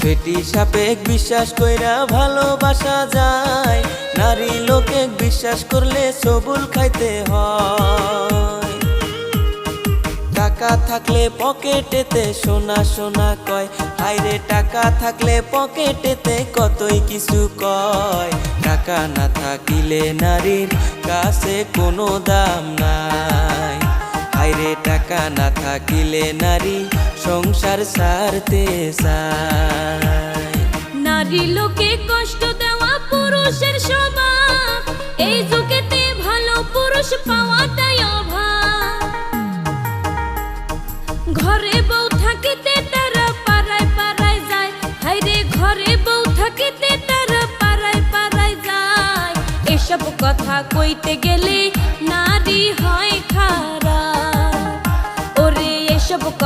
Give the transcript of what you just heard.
বেটি সাপেক বিশ্বাস কইরা ভালোবাসা যায়, নারী লোকে বিশ্বাস করলে সবুল খাইতে হয়। টাকা থাকলে পকেটেতে সোনা সোনা কয়, হায়রে টাকা থাকলে পকেটেতে কতই কিছু কয়। টাকা না থাকিলে নারীর কাছে কোনো দাম নাই, হায়রে টাকা না থাকিলে নারী সংসার ছাড়তে চায়। নারী লোকে কষ্ট দেওয়া পুরুষের স্বভাব, এই যুগেতে ভালো পুরুষ পাওয়াটাই অভাব। ঘরে বউ থাকিতে তারা পাড়ায় পাড়ায় যায়, হায়রে ঘরে বউ থাকিতে তারা পাড়ায় পাড়ায় যায়। এসব কথা কইতে গেলে নারী হয় খারাপ, ওরে এসব কথা